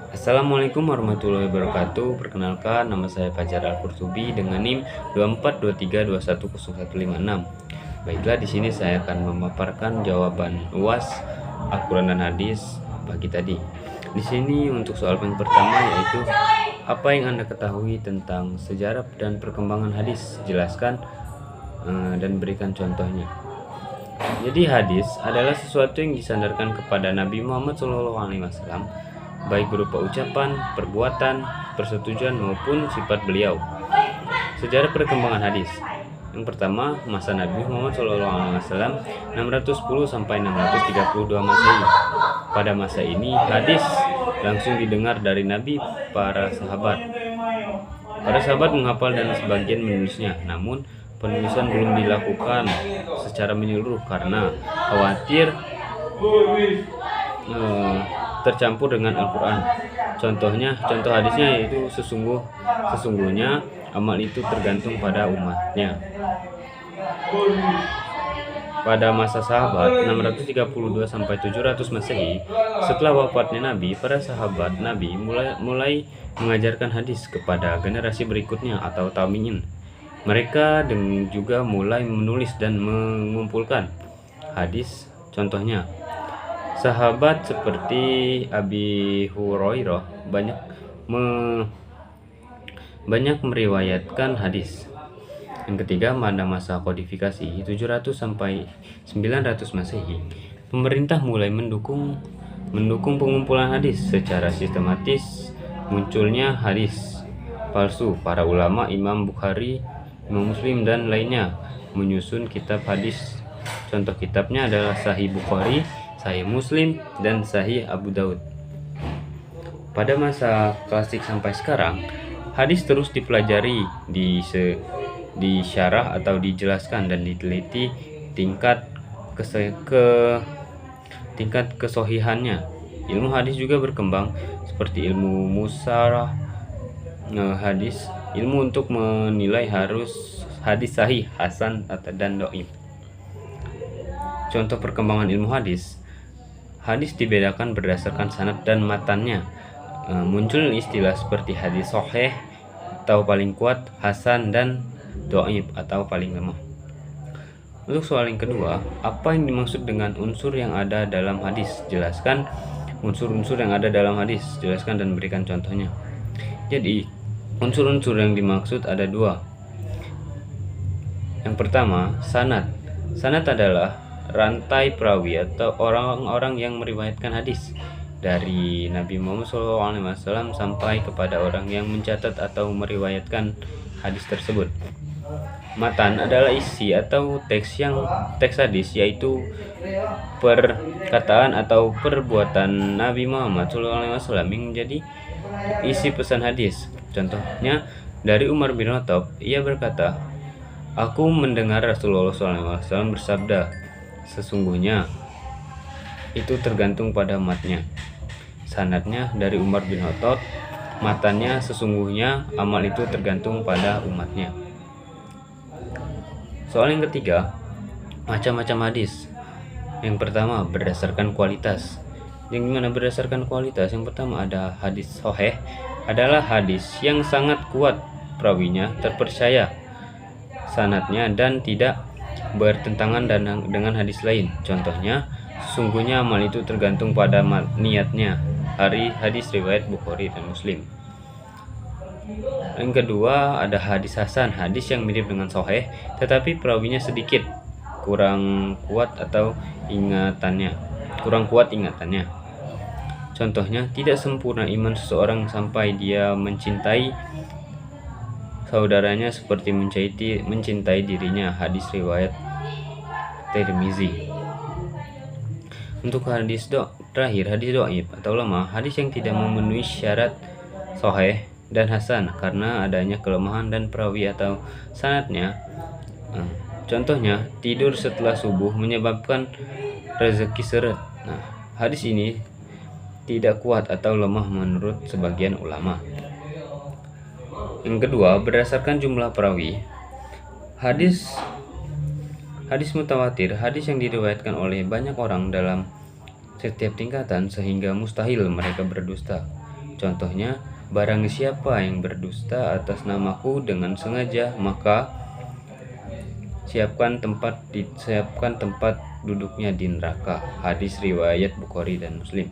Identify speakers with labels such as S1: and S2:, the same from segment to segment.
S1: Assalamualaikum warahmatullahi wabarakatuh. Perkenalkan, nama saya Fajar Al-Qurtubi dengan NIM 2423210156. Baiklah, di sini saya akan memaparkan jawaban UAS Al-Quran dan Hadis pagi tadi. Di sini untuk soal yang pertama yaitu apa yang Anda ketahui tentang sejarah dan perkembangan hadis? Jelaskan dan berikan contohnya. Jadi hadis adalah sesuatu yang disandarkan kepada Nabi Muhammad SAW, baik berupa ucapan, perbuatan, persetujuan maupun sifat beliau. Sejarah perkembangan hadis. Yang pertama, masa Nabi Muhammad SAW 610 sampai 632 Masehi. Pada masa ini, hadis langsung didengar dari Nabi para sahabat. Para sahabat menghafal dan sebagian menulisnya, namun penulisan belum dilakukan secara menyeluruh karena khawatir tercampur dengan Al-Quran. Contoh hadisnya yaitu sesungguhnya amal itu tergantung pada umatnya. Pada masa sahabat 632 sampai 700 Masehi, setelah wafatnya Nabi, para sahabat Nabi mulai mengajarkan hadis kepada generasi berikutnya atau tabi'in. Mereka juga mulai menulis dan mengumpulkan hadis. Contohnya, sahabat seperti Abi Hurairah banyak meriwayatkan hadis. Yang ketiga, pada masa kodifikasi 700 sampai 900 Masehi, pemerintah mulai mendukung pengumpulan hadis secara sistematis. Munculnya hadis palsu. Para ulama, Imam Bukhari, Imam Muslim dan lainnya menyusun kitab hadis. Contoh kitabnya adalah Sahih Bukhari, Sahih Muslim, dan Sahih Abu Daud. Pada masa klasik sampai sekarang, hadis terus dipelajari, disyarah atau dijelaskan dan diteliti tingkat kesohihannya. Ilmu hadis juga berkembang seperti ilmu musalah hadis, ilmu untuk menilai harus hadis sahih, hasan, dan dhaif. Contoh perkembangan ilmu hadis. Hadis dibedakan berdasarkan sanad dan matannya. Muncul istilah seperti hadis sahih atau paling kuat, hasan, dan dhaif atau paling lemah. Untuk soal yang kedua, apa yang dimaksud dengan unsur yang ada dalam hadis? Jelaskan unsur-unsur yang ada dalam hadis. Jelaskan dan berikan contohnya. Jadi, unsur-unsur yang dimaksud ada dua. Yang pertama, sanad. Sanad adalah rantai perawi atau orang-orang yang meriwayatkan hadis dari Nabi Muhammad SAW sampai kepada orang yang mencatat atau meriwayatkan hadis tersebut. Matan adalah isi atau teks hadis, yaitu perkataan atau perbuatan Nabi Muhammad SAW yang menjadi isi pesan hadis. Contohnya dari Umar bin Khattab, ia berkata, "Aku mendengar Rasulullah SAW bersabda, sesungguhnya." Itu tergantung pada matnya. Sanadnya dari Umar bin Khattab, matannya sesungguhnya amal itu tergantung pada umatnya. Soal yang ketiga, macam-macam hadis. Yang pertama, berdasarkan kualitas. Yang dimana berdasarkan kualitas? Yang pertama ada hadis sahih, adalah hadis yang sangat kuat perawinya, terpercaya sanadnya, dan tidak bertentangan dengan hadis lain. Contohnya, sesungguhnya amal itu tergantung pada niatnya. Hadis riwayat Bukhari dan Muslim. Yang kedua ada hadis hasan, hadis yang mirip dengan sahih tetapi perawinya sedikit kurang kuat ingatannya. Contohnya, tidak sempurna iman seseorang sampai dia mencintai saudaranya seperti mencintai dirinya. Hadis riwayat Tirmizi. Untuk hadis terakhir, hadis dhaif atau lemah, hadis yang tidak memenuhi syarat sahih dan hasan karena adanya kelemahan dan perawi atau sanadnya. Contohnya, tidur setelah subuh menyebabkan rezeki seret. Hadis ini tidak kuat atau lemah menurut sebagian ulama. Yang kedua, berdasarkan jumlah perawi. Hadis mutawatir, hadis yang diriwayatkan oleh banyak orang dalam setiap tingkatan sehingga mustahil mereka berdusta. Contohnya, barang siapa yang berdusta atas namaku dengan sengaja, maka siapkan tempat duduknya di neraka. Hadis riwayat Bukhari dan Muslim.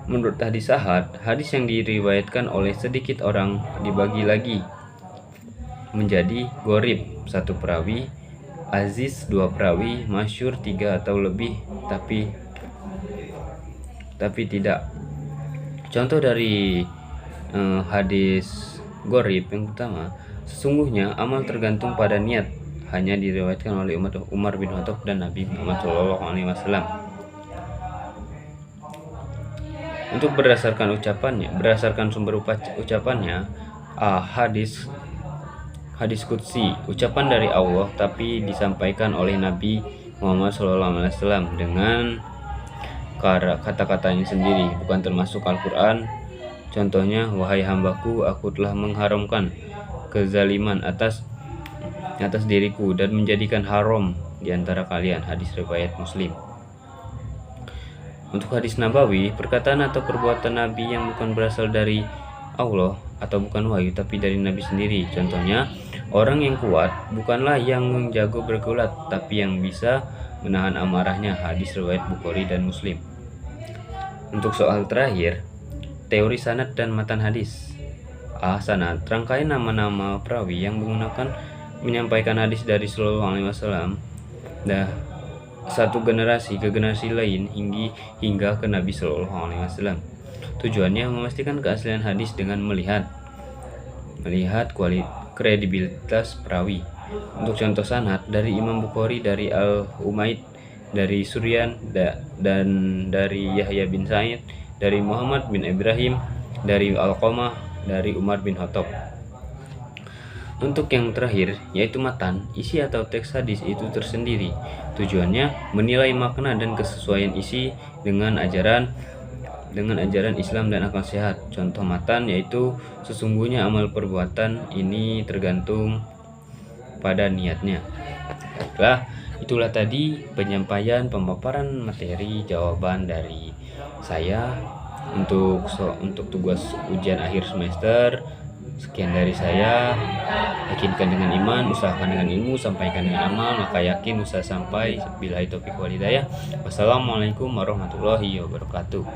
S1: Menurut hadis ahad, hadis yang diriwayatkan oleh sedikit orang dibagi lagi menjadi gorib 1 perawi, aziz 2 perawi, masyhur 3 atau lebih tapi tidak. Contoh dari hadis gorib yang pertama, sesungguhnya amal tergantung pada niat, hanya diriwayatkan oleh Umar bin Khattab dan Nabi Muhammad SAW. Untuk berdasarkan sumber ucapannya, hadis qudsi, ucapan dari Allah tapi disampaikan oleh Nabi Muhammad SAW dengan kata-katanya sendiri, bukan termasuk Al-Quran. Contohnya, wahai hambaku, aku telah mengharamkan kezaliman atas diriku dan menjadikan haram di antara kalian. Hadis riwayat Muslim. Untuk hadis nabawi, perkataan atau perbuatan Nabi yang bukan berasal dari Allah atau bukan wahyu tapi dari Nabi sendiri. Contohnya, orang yang kuat bukanlah yang jago bergulat tapi yang bisa menahan amarahnya. Hadis riwayat Bukhari dan Muslim. Untuk soal terakhir, teori sanad dan matan hadis. Sanad, rangkaian nama-nama perawi yang menyampaikan hadis dari Sallallahu Alaihi Wasallam satu generasi ke generasi lain hingga ke Nabi Sallallahu Alaihi Wasallam. Tujuannya memastikan keaslian hadis dengan melihat kredibilitas perawi. Untuk contoh sanad, dari Imam Bukhari, dari Al-Umaid, dari Suryan, dan dari Yahya bin Sa'id, dari Muhammad bin Ibrahim, dari Alqamah, dari Umar bin Khattab. Untuk yang terakhir, yaitu matan, isi atau teks hadis itu tersendiri. Tujuannya menilai makna dan kesesuaian isi dengan ajaran Islam dan akal sehat. Contoh matan yaitu, sesungguhnya amal perbuatan ini tergantung pada niatnya. Itulah tadi pemaparan materi jawaban dari saya untuk tugas ujian akhir semester. Sekian dari saya. Yakinkan dengan iman, usahakan dengan ilmu, sampaikan dengan amal, maka yakin usaha sampai. Billahi taufiq wal hidayah. Wassalamualaikum warahmatullahi wabarakatuh.